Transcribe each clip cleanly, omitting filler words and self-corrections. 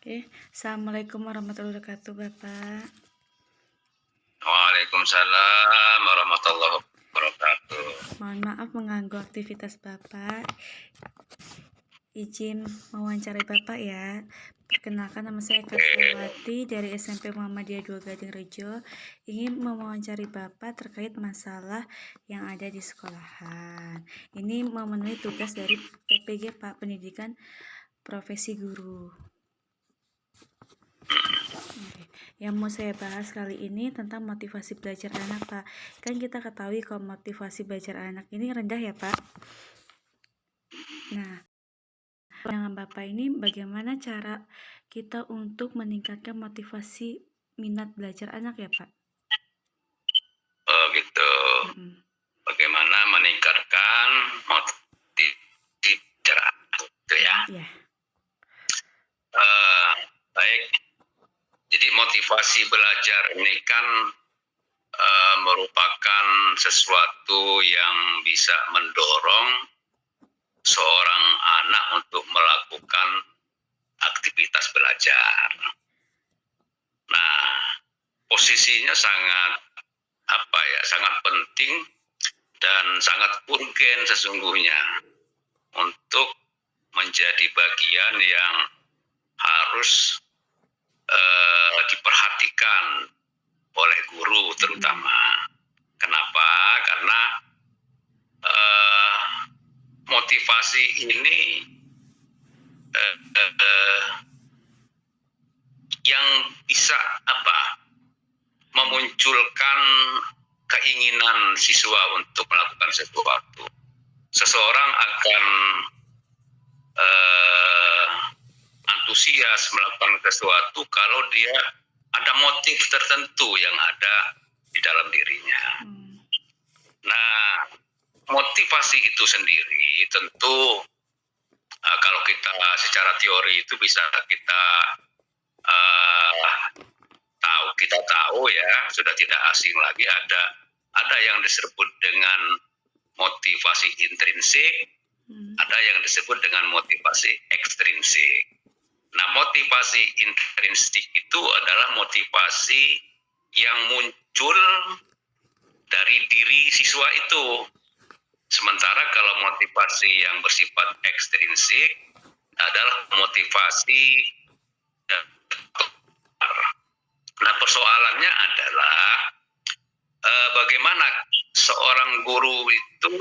Oke, Assalamualaikum warahmatullahi wabarakatuh, Bapak. Waalaikumsalam warahmatullahi wabarakatuh. Mohon maaf mengganggu aktivitas Bapak. Izin mewawancarai Bapak ya. Perkenalkan, nama saya Karsawati dari SMP Muhammadiyah 2 Gading Rejo. Ingin mewawancari Bapak terkait masalah yang ada di sekolahan. Ini memenuhi tugas dari PPG Pak, Pendidikan Profesi Guru. Oke. Yang mau saya bahas kali ini tentang motivasi belajar anak, Pak. Kan kita ketahui kalau motivasi belajar anak ini rendah ya, Pak. Nah, pandangan Bapak ini bagaimana cara kita untuk meningkatkan motivasi minat belajar anak ya, Pak? Oh gitu. Bagaimana meningkatkan motivasi belajar gitu ya? Iya. Baik. Jadi motivasi belajar ini kan merupakan sesuatu yang bisa mendorong seorang anak untuk melakukan aktivitas belajar. Nah, posisinya sangat sangat penting dan sangat urgen sesungguhnya untuk menjadi bagian yang harus diperhatikan oleh guru terutama. Kenapa? Karena motivasi ini yang bisa memunculkan keinginan siswa untuk melakukan sesuatu. Seseorang akan antusias melakukan sesuatu kalau dia ada motif tertentu yang ada di dalam dirinya. Nah, motivasi itu sendiri tentu kalau kita secara teori itu bisa kita tahu ya, sudah tidak asing lagi ada yang disebut dengan motivasi intrinsik, ada yang disebut dengan motivasi ekstrinsik. Nah, motivasi intrinsik itu adalah motivasi yang muncul dari diri siswa itu. Sementara kalau motivasi yang bersifat ekstrinsik adalah motivasi. Nah, persoalannya adalah bagaimana seorang guru itu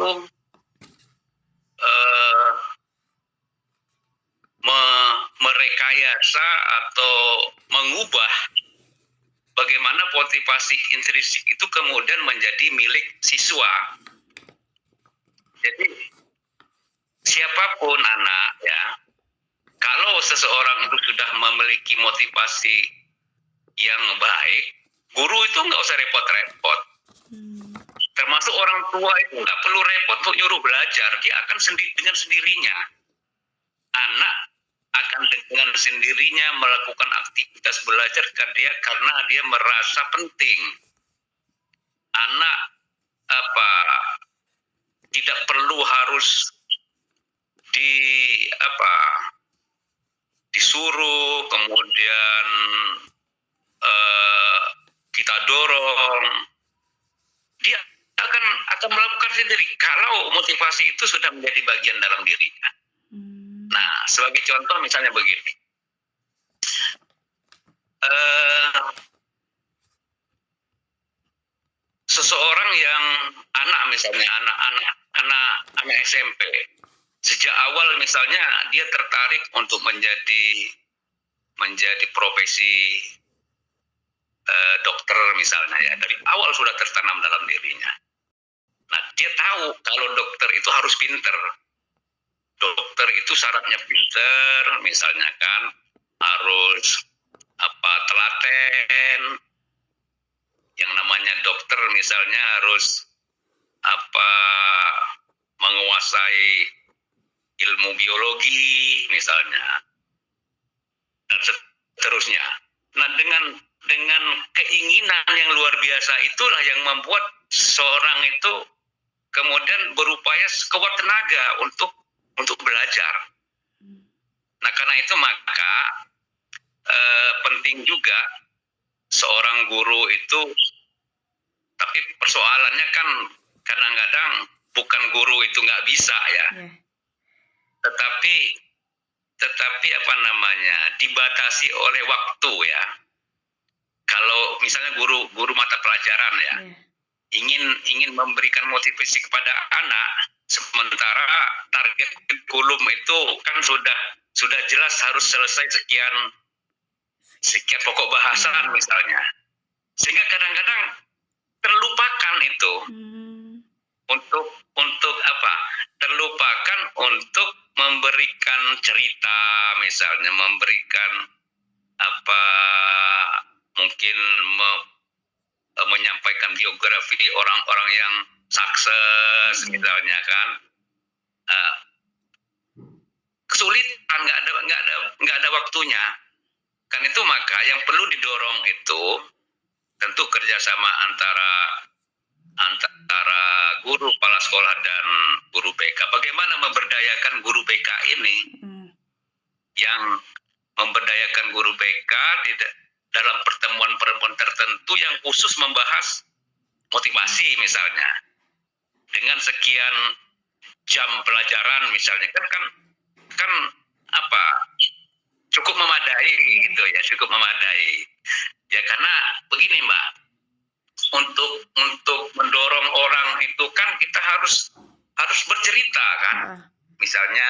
merekayasa atau mengubah bagaimana motivasi intrinsik itu kemudian menjadi milik siswa. Jadi siapapun anak ya, kalau seseorang itu sudah memiliki motivasi yang baik, guru itu nggak usah repot-repot. Termasuk orang tua itu nggak perlu repot untuk nyuruh belajar, dia akan dengan sendirinya. Anak akan dengan sendirinya melakukan aktivitas belajar karena dia merasa penting. Anak tidak perlu harus disuruh, kemudian kita dorong. Dia akan melakukan sendiri kalau motivasi itu sudah menjadi bagian dalam dirinya. Nah, sebagai contoh misalnya begini. Seseorang yang misalnya anak SMP, sejak awal misalnya dia tertarik untuk menjadi profesi dokter misalnya ya, dari awal sudah tertanam dalam dirinya. Nah, dia tahu kalau dokter itu harus pinter. Dokter itu syaratnya pinter, misalnya kan harus telaten. Yang namanya dokter misalnya harus menguasai ilmu biologi misalnya, dan seterusnya. Nah, dengan keinginan yang luar biasa itulah yang membuat seorang itu kemudian berupaya sekuat tenaga untuk belajar. Nah, karena itu maka penting juga seorang guru itu, tapi persoalannya kan kadang-kadang bukan guru itu nggak bisa ya, Ya. tetapi apa namanya, dibatasi oleh waktu ya. Kalau misalnya guru mata pelajaran ya, Ya. ingin memberikan motivasi kepada anak, sementara target kurikulum itu kan sudah jelas harus selesai sekian pokok bahasan misalnya, sehingga kadang-kadang terlupakan itu untuk apa? Terlupakan untuk memberikan cerita misalnya, memberikan apa, mungkin menyampaikan biografi orang-orang yang sukses misalnya kan. Kesulitan, nggak ada waktunya. Kan itu maka yang perlu didorong itu tentu kerjasama antara guru kepala sekolah dan guru BK. Bagaimana memberdayakan guru BK ini, yang memberdayakan guru BK dalam pertemuan-pertemuan tertentu yang khusus membahas motivasi misalnya, dengan sekian jam pelajaran misalnya, kan apa, cukup memadai gitu ya, cukup memadai ya. Karena begini Mbak, untuk mendorong orang itu kan kita harus bercerita kan, misalnya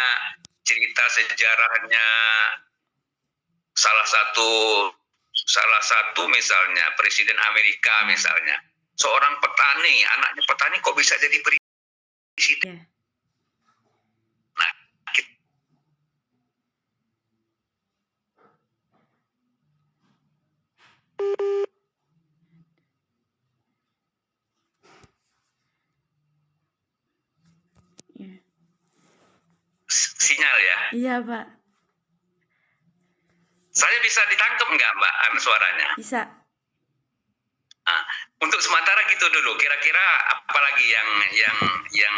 cerita sejarahnya salah satu misalnya presiden Amerika misalnya, seorang petani, anaknya petani kok bisa jadi presiden. Nah, sinyal ya? Iya Pak. Saya bisa ditangkap nggak Mbak suaranya? Bisa. Nah, untuk sementara gitu dulu. Kira-kira apalagi yang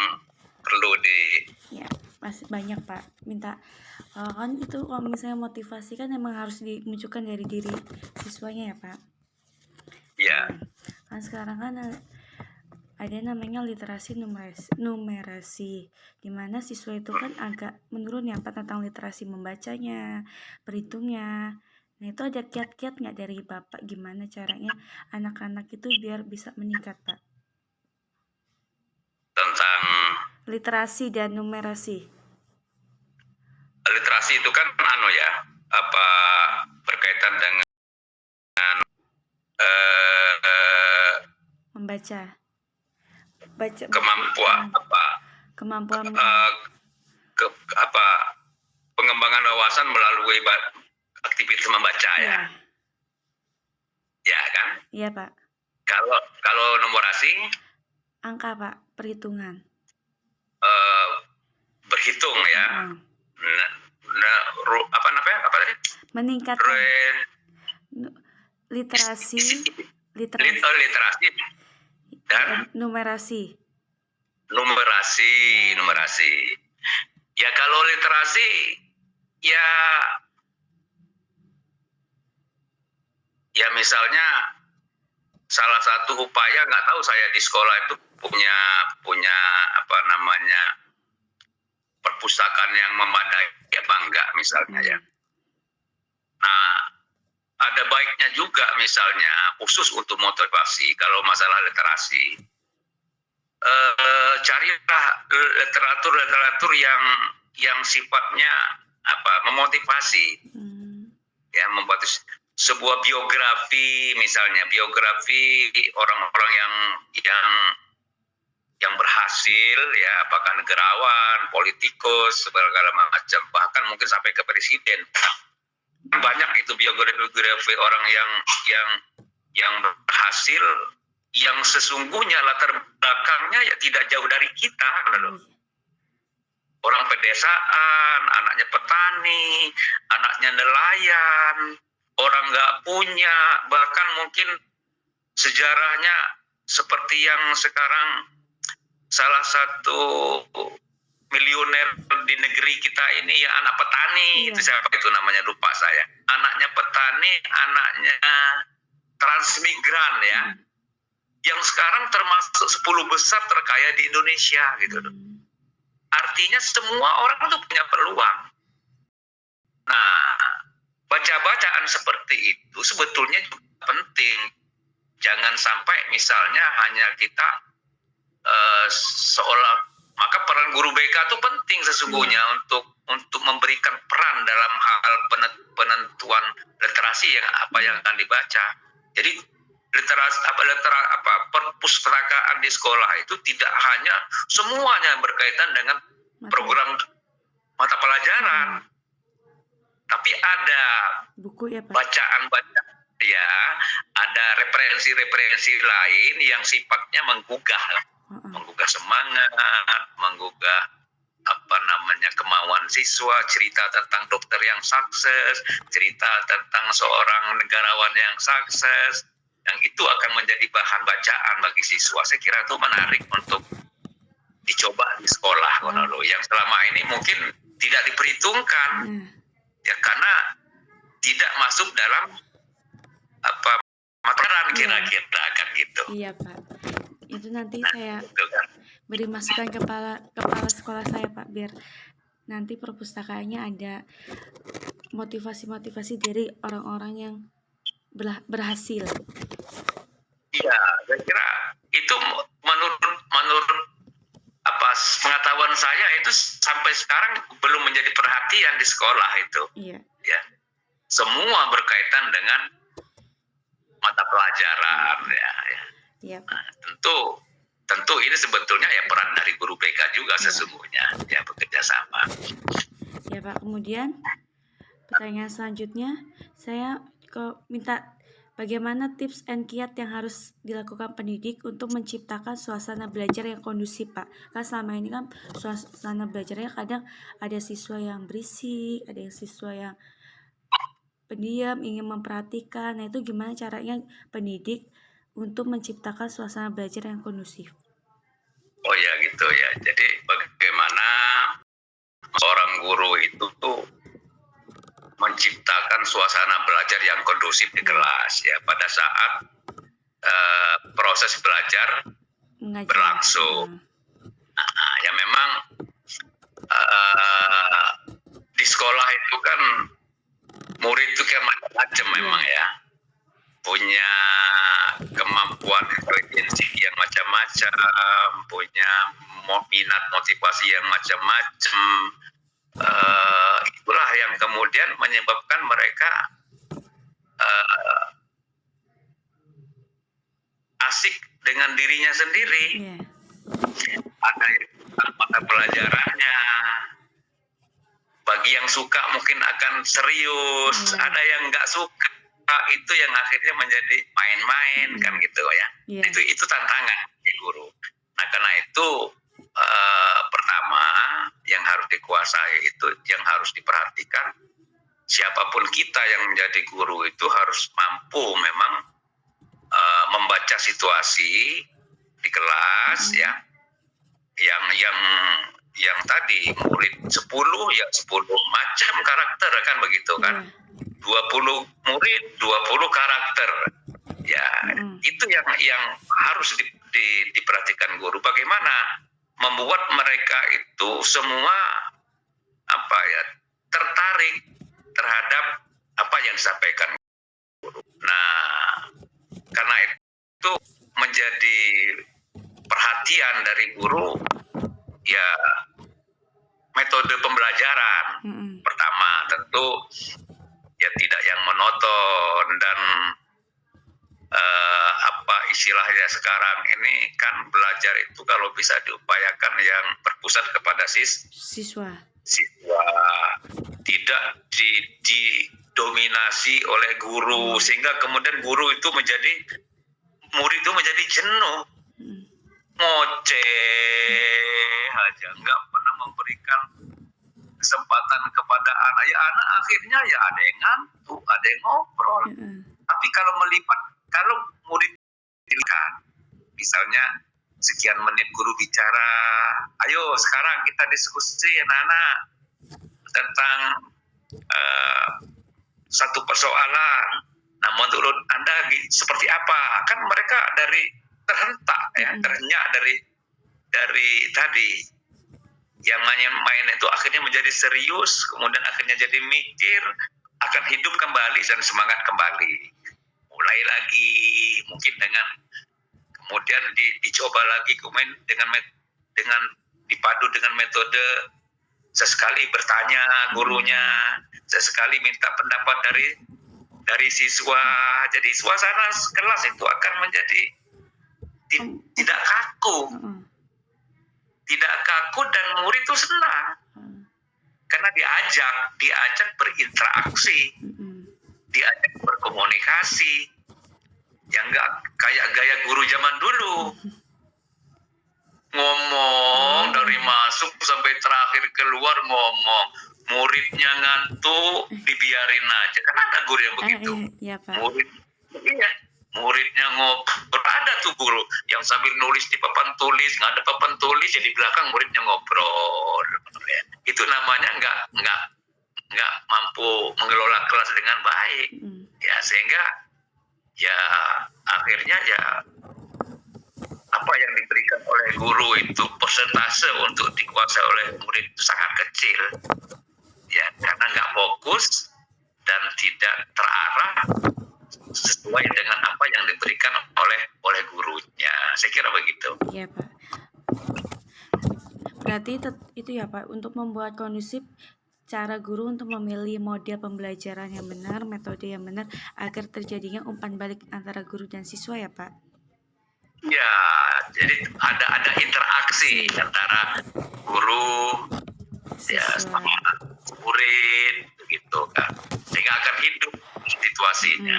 perlu di? Ya, masih banyak Pak. Minta kan itu kalau misalnya motivasi kan emang harus dimunculkan dari diri siswanya ya Pak. Ya. Kan sekarang kan ada namanya literasi numerasi, di mana siswa itu kan agak menurun ya Pak tentang literasi membacanya, berhitungnya. Nah itu ada kiat-kiat nggak dari Bapak gimana caranya anak-anak itu biar bisa meningkat Pak? Tentang literasi dan numerasi. Literasi itu kan ya, apa, berkaitan dengan membaca. Kemampuan pengembangan wawasan melalui aktivitas membaca ya. Ya kan? Iya Pak. Kalau numerasi, angka Pak, perhitungan. Berhitung ya. Apa tadi? Meningkatkan literasi dan numerasi. Ya kalau literasi ya misalnya salah satu upaya, nggak tahu saya di sekolah itu punya apa namanya, perpustakaan yang memadai apa enggak misalnya ya. Nah, ada baiknya juga misalnya khusus untuk motivasi kalau masalah literasi, carilah literatur yang sifatnya memotivasi, ya, membuat sebuah biografi misalnya, biografi orang-orang yang berhasil ya, apakah negarawan, politikus, segala macam, bahkan mungkin sampai ke presiden. Banyak itu biografi orang yang berhasil, yang sesungguhnya latar belakangnya ya tidak jauh dari kita loh. Orang pedesaan, anaknya petani, anaknya nelayan, orang nggak punya, bahkan mungkin sejarahnya seperti yang sekarang salah satu miliuner di negeri kita ini ya anak petani. Itu siapa itu namanya, lupa saya. anaknya petani, anaknya transmigran ya, yang sekarang termasuk 10 besar terkaya di Indonesia gitu loh. Artinya semua orang tuh punya peluang. Nah, baca-bacaan seperti itu sebetulnya juga penting. Jangan sampai misalnya hanya kita seolah, maka peran guru BK itu penting sesungguhnya untuk memberikan peran dalam hal penentuan literasi yang akan dibaca. Jadi perpustakaan di sekolah itu tidak hanya semuanya berkaitan dengan program mata pelajaran, tapi ada buku ya Pak. bacaan ya, ada referensi lain yang sifatnya menggugah semangat, menggugah kemauan siswa, cerita tentang dokter yang sukses, cerita tentang seorang negarawan yang sukses, yang itu akan menjadi bahan bacaan bagi siswa. Saya kira itu menarik untuk dicoba di sekolah, yang selama ini mungkin tidak diperhitungkan, ya karena tidak masuk dalam materi kira-kira kan gitu. Iya Pak, itu nanti saya beri masukan kepala sekolah saya Pak, biar nanti perpustakaannya ada motivasi dari orang-orang yang berhasil. Iya, saya kira itu menurut pengetahuan saya itu sampai sekarang belum menjadi perhatian di sekolah itu. Iya. Ya, semua berkaitan dengan mata pelajaran ya. Iya. Nah, tentu ini sebetulnya ya peran dari guru BK juga sesungguhnya ya, bekerja sama. Ya Pak, kemudian pertanyaan selanjutnya saya minta bagaimana tips and kiat yang harus dilakukan pendidik untuk menciptakan suasana belajar yang kondusif Pak? Kan selama ini kan suasana belajarnya kadang ada siswa yang berisik, ada yang siswa yang pendiam, ingin memperhatikan. Nah itu gimana caranya pendidik untuk menciptakan suasana belajar yang kondusif? Oh ya gitu ya, jadi bagaimana seorang guru itu tuh menciptakan suasana belajar yang kondusif di kelas ya pada saat proses belajar berlangsung. Nah, ya memang di sekolah itu kan murid itu kan macam-macam memang ya, punya kemampuan intelijensi yang macam-macam, punya minat motivasi yang macam-macam. Itulah yang kemudian menyebabkan mereka asik dengan dirinya sendiri. Ada mata pelajarannya, bagi yang suka mungkin akan serius, ada yang nggak suka, itu yang akhirnya menjadi main-main kan gitu ya. Itu tantangan di guru. Nah karena itu pertama yang harus dikuasai itu, yang harus diperhatikan, siapapun kita yang menjadi guru itu harus mampu memang membaca situasi di kelas ya, yang tadi murid 10 ya 10 macam karakter kan begitu kan, 20 murid 20 karakter ya. Itu yang harus diperhatikan guru, bagaimana membuat mereka itu semua tertarik terhadap apa yang disampaikan guru. Nah karena itu menjadi perhatian dari guru ya, metode pembelajaran. Pertama tentu ya tidak yang monoton dan istilahnya sekarang ini kan belajar itu kalau bisa diupayakan yang berpusat kepada siswa, tidak didominasi oleh guru, sehingga kemudian murid itu menjadi jenuh, ngoceh aja, nggak pernah memberikan kesempatan kepada anak. Ya anak akhirnya ya ada yang ngantuk, ada yang ngobrol. Tapi kalau murid misalnya sekian menit guru bicara, ayo sekarang kita diskusi anak-anak tentang satu persoalan. Nah, menurut Anda seperti apa? Kan mereka dari terhentak ya, terhenyak dari tadi yang main itu akhirnya menjadi serius, kemudian akhirnya jadi mikir, akan hidup kembali dan semangat kembali. Mulai lagi mungkin dengan kemudian dicoba lagi kemudian dengan dipadu dengan metode sesekali bertanya gurunya, sesekali minta pendapat dari siswa. Jadi suasana kelas itu akan menjadi tidak kaku. Tidak kaku dan murid itu senang. Karena diajak berinteraksi. Diajak berkomunikasi. Yang enggak kayak gaya guru zaman dulu. Ngomong dari masuk sampai terakhir keluar ngomong. Muridnya ngantuk, dibiarin aja. Kan ada guru yang begitu. Iya, Pak. Muridnya ngobrol. Ada tuh guru yang sambil nulis di papan tulis, nggak ada papan tulis, jadi belakang muridnya ngobrol. Itu namanya nggak mampu mengelola kelas dengan baik. Ya sehingga ya akhirnya ya apa yang diberikan oleh guru itu persentase untuk dikuasai oleh murid itu sangat kecil. Ya karena nggak fokus dan tidak terarah sesuai dengan apa yang diberikan oleh gurunya. Saya kira begitu. Iya, Pak. Berarti itu ya, Pak, untuk membuat kondusif cara guru untuk memilih model pembelajaran yang benar, metode yang benar agar terjadinya umpan balik antara guru dan siswa ya, Pak. Ya, jadi ada interaksi antara guru ya sama murid begitu kan. Sehingga akan hidup situasinya.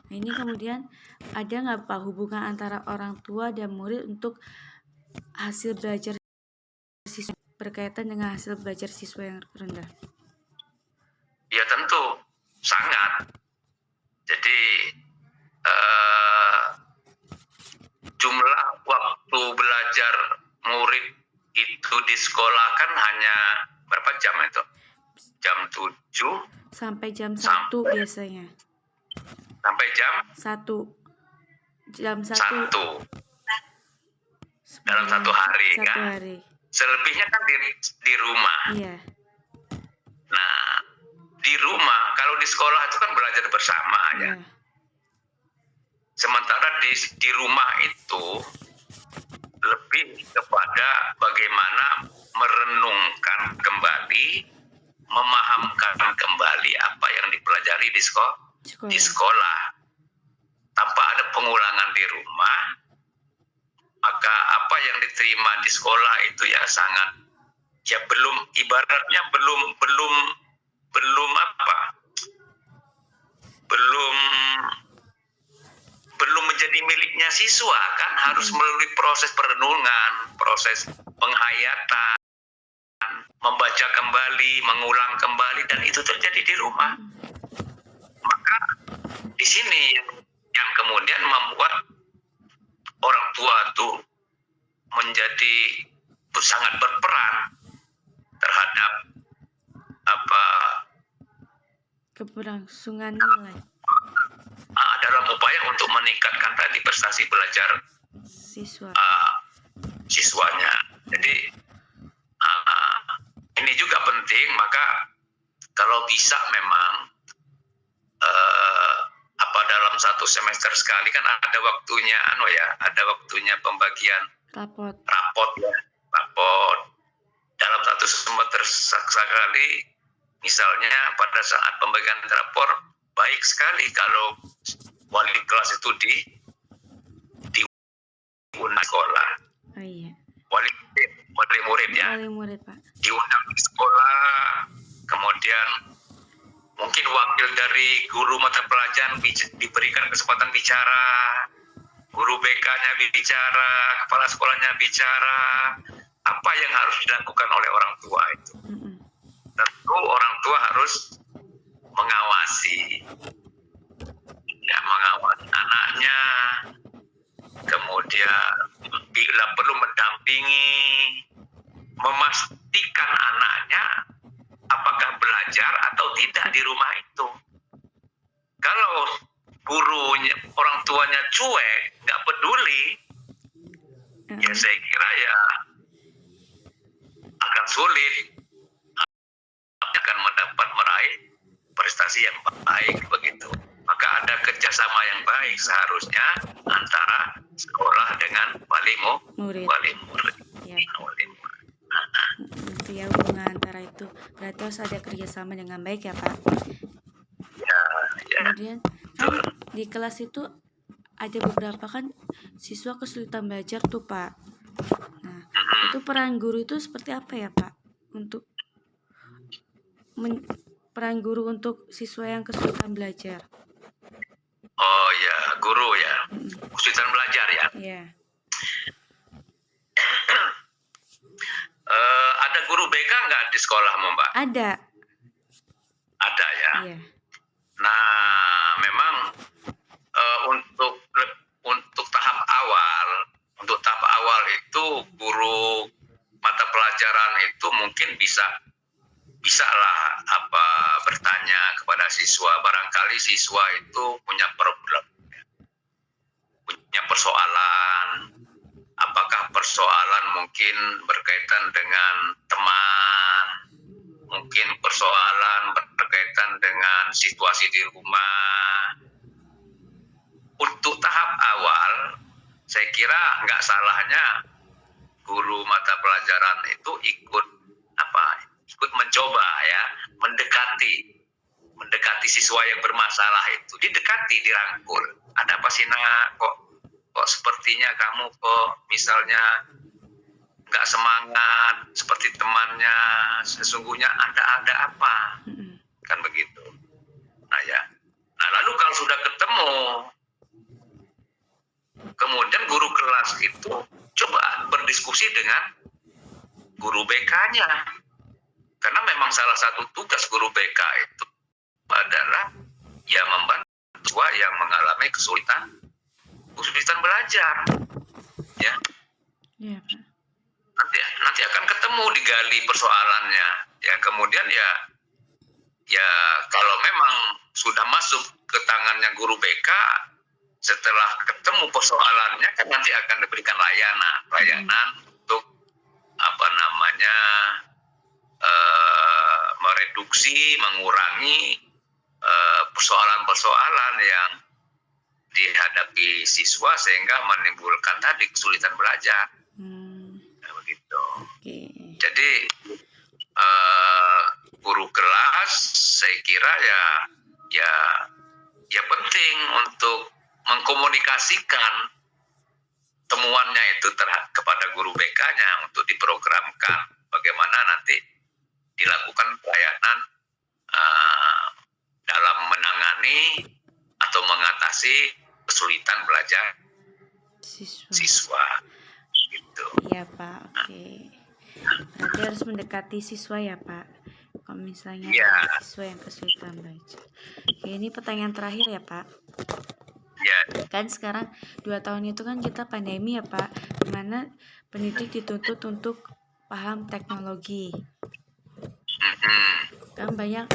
Nah, ini kemudian ada nggak, Pak, hubungan antara orang tua dan murid untuk hasil belajar siswa berkaitan dengan hasil belajar siswa yang rendah? Ya tentu, sangat. Jadi jumlah waktu belajar murid itu di sekolah kan hanya berapa jam itu? Jam 7 sampai jam 1 biasanya. Sampai jam 1. Jam 1. Dalam satu hari kan? Hari. Selebihnya kan di rumah. Iya. Nah, di rumah kalau di sekolah itu kan belajar bersama ya. Sementara di rumah itu lebih kepada bagaimana merenungkan kembali, memahamkan kembali apa yang dipelajari di sekolah. Tanpa ada pengulangan di rumah, maka apa yang diterima di sekolah itu ya sangat ya ibaratnya belum menjadi miliknya siswa kan, harus melalui proses perenungan, proses penghayatan, membaca kembali, mengulang kembali, dan itu terjadi di rumah. Maka di sini yang kemudian membuat orang tua tuh menjadi sangat berperan terhadap keberlangsungan nilai dalam upaya untuk meningkatkan tadi prestasi belajar siswanya. Jadi ini juga penting. Maka kalau bisa memang dalam satu semester sekali kan ada waktunya pembagian rapot dalam satu semester sekali. Misalnya pada saat pembagian rapor, baik sekali kalau wali kelas itu diundang sekolah. Oh iya. Wali murid ya. Wali murid, Pak. Diundang di sekolah, kemudian mungkin wakil dari guru mata pelajaran diberikan kesempatan bicara, guru BK-nya bicara, kepala sekolahnya bicara, apa yang harus dilakukan oleh orang tua itu. Tentu orang tua harus mengawasi anaknya, kemudian bila perlu mendampingi, memastikan anaknya apakah belajar atau tidak di rumah itu. gurunya, orang tuanya cuek, nggak peduli, ya saya kira ya akan sulit, akan meraih prestasi yang baik begitu. Maka ada kerjasama yang baik seharusnya antara sekolah dengan wali Murid. murid. Ya. Wali murid. Itu ya hubungan antara itu. Berarti harus ada kerjasama dengan baik ya Pak. Ya. Kemudian kan di kelas itu ada beberapa kan siswa kesulitan belajar tuh Pak. Nah, itu peran guru itu seperti apa ya Pak? Untuk peran guru untuk siswa yang kesulitan belajar. Oh ya, guru ya. Kesulitan belajar ya. Iya. Ada guru BK nggak di sekolah Mbak? Ada. Ada ya. Iya. Nah, memang untuk tahap awal itu guru mata pelajaran itu mungkin bisa lah bertanya kepada siswa. Barangkali siswa itu punya problem, punya persoalan. Apakah persoalan mungkin berkaitan dengan teman, mungkin persoalan berkaitan dengan situasi di rumah. Untuk tahap awal, saya kira nggak salahnya guru mata pelajaran itu ikut mencoba ya, mendekati siswa yang bermasalah itu, dirangkul. Ada apa sih nak, kok sepertinya kamu kok misalnya nggak semangat seperti temannya, sesungguhnya ada apa, kan begitu. Nah lalu kalau sudah ketemu, kemudian guru kelas itu coba berdiskusi dengan guru BK-nya. Karena memang salah satu tugas guru BK itu adalah ya membantu siswa yang mengalami kesulitan belajar. Ya. Iya, Pak. Nanti akan ketemu, digali persoalannya. Ya, kemudian ya kalau memang sudah masuk ke tangannya guru BK, setelah ketemu persoalannya kan nanti akan diberikan layanan untuk mengurangi persoalan-persoalan yang dihadapi siswa sehingga menimbulkan tadi kesulitan belajar. Begitu. Okay. Jadi guru kelas saya kira ya penting untuk mengkomunikasikan temuannya itu kepada guru BK-nya untuk diprogramkan bagaimana nanti dilakukan pelayanan dalam menangani atau mengatasi kesulitan belajar siswa. Gitu. Iya Pak, oke. Berarti harus mendekati siswa ya Pak. Kalau misalnya siswa yang kesulitan belajar. Oke, ini pertanyaan terakhir ya Pak. Ya. Kan sekarang 2 tahun itu kan kita pandemi ya Pak, dimana pendidik dituntut untuk paham teknologi. Kan banyak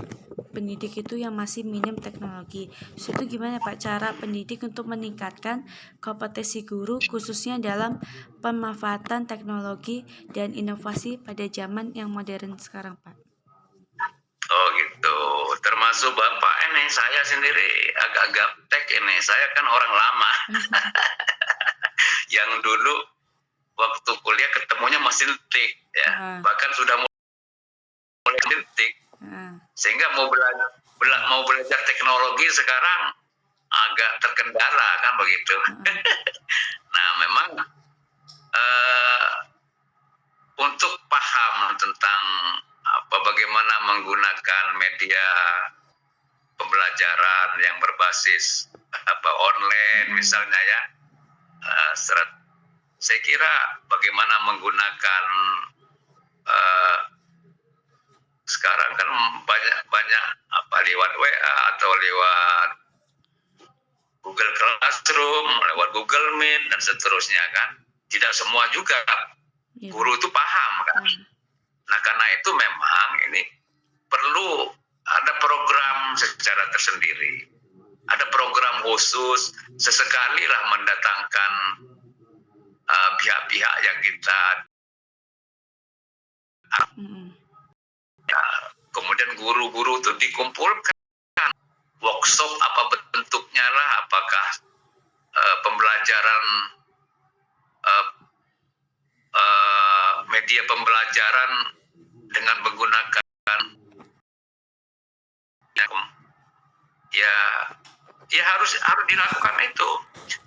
pendidik itu yang masih minim teknologi. Terus itu gimana Pak cara pendidik untuk meningkatkan kompetensi guru khususnya dalam pemanfaatan teknologi dan inovasi pada zaman yang modern sekarang Pak? Oh gitu. Termasuk Bapak ini, saya sendiri agak gaptek ini. Saya kan orang lama. Yang dulu waktu kuliah ketemunya mesin tik ya. Bahkan sudah mulai tik. Sehingga mau belajar teknologi sekarang agak terkendala kan begitu. Nah memang untuk paham tentang bagaimana menggunakan media pembelajaran yang berbasis online misalnya ya, saya kira bagaimana menggunakan sekarang kan banyak lewat WA atau lewat Google Classroom, lewat Google Meet dan seterusnya kan. Tidak semua juga guru itu paham kan. Nah karena itu memang ini perlu ada program secara tersendiri ada program khusus, sesekali lah mendatangkan pihak-pihak yang kita, Mm-mm. kemudian guru-guru itu dikumpulkan, workshop apa bentuknya lah, apakah pembelajaran, media pembelajaran dengan menggunakan ya ya harus dilakukan itu,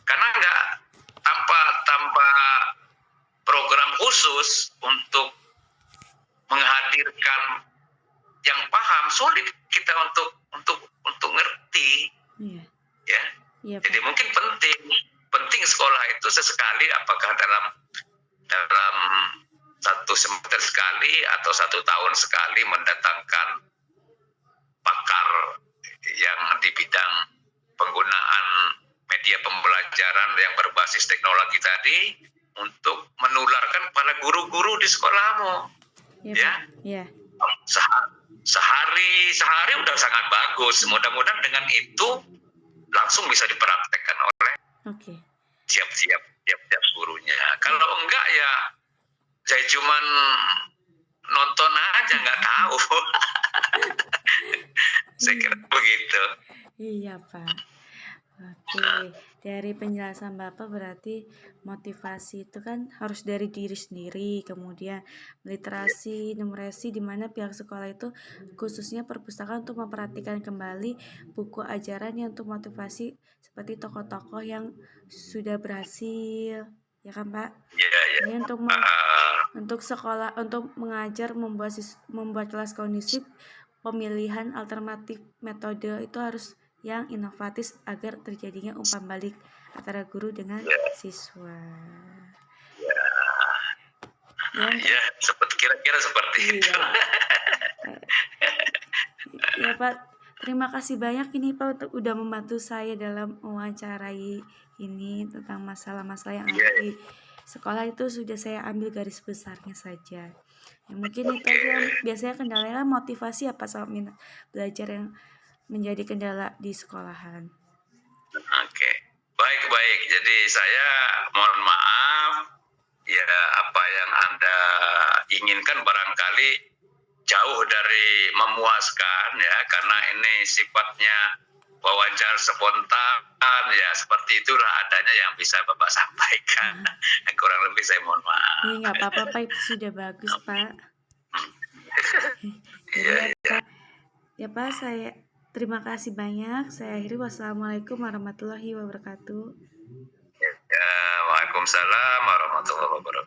karena nggak tanpa program khusus untuk menghadirkan yang paham, sulit kita untuk ngerti Iya, ya. iya Jadi Pak. mungkin penting sekolah itu sesekali, apakah dalam satu semester sekali atau satu tahun sekali, mendatangkan pakar yang di bidang penggunaan media pembelajaran yang berbasis teknologi tadi untuk menularkan pada guru-guru di sekolahmu. Iya Ya. Pak. Iya. Sehari udah sangat bagus. Mudah-mudahan dengan itu langsung bisa dipraktekkan oleh Oke. siap-siap gurunya. Kalau enggak ya saya cuman nonton aja, nggak tahu. Saya kira begitu. Iya Pak. Oke, dari penjelasan Bapak berarti motivasi itu kan harus dari diri sendiri, kemudian literasi, numerasi, di mana pihak sekolah itu khususnya perpustakaan untuk memperhatikan kembali buku ajaran yang untuk motivasi seperti tokoh-tokoh yang sudah berhasil, ya kan Pak? Iya. Ini untuk sekolah, untuk mengajar, membuat kelas kondusif, pemilihan alternatif metode itu harus yang inovatif agar terjadinya umpan balik antara guru dengan siswa. Ya, kira-kira seperti itu. Ya Pak, terima kasih banyak ini Pak untuk udah membantu saya dalam mewawancarai ini tentang masalah-masalah yang ada di sekolah. Itu sudah saya ambil garis besarnya saja. Ya, mungkin itu aja yang biasanya kendalanya motivasi apa sama minat belajar yang menjadi kendala di sekolahan. Oke. Baik. Jadi saya mohon maaf ya, apa yang Anda inginkan barangkali jauh dari memuaskan ya, karena ini sifatnya wawancara spontan ya, seperti itulah adanya yang bisa Bapak sampaikan. Kurang lebih saya mohon maaf. Iya, nggak apa-apa Pak, itu sudah bagus Pak. Iya. Ya Pak, saya terima kasih banyak. Saya akhiri. Wassalamualaikum warahmatullahi wabarakatuh. Ya, waalaikumsalam warahmatullahi wabarakatuh.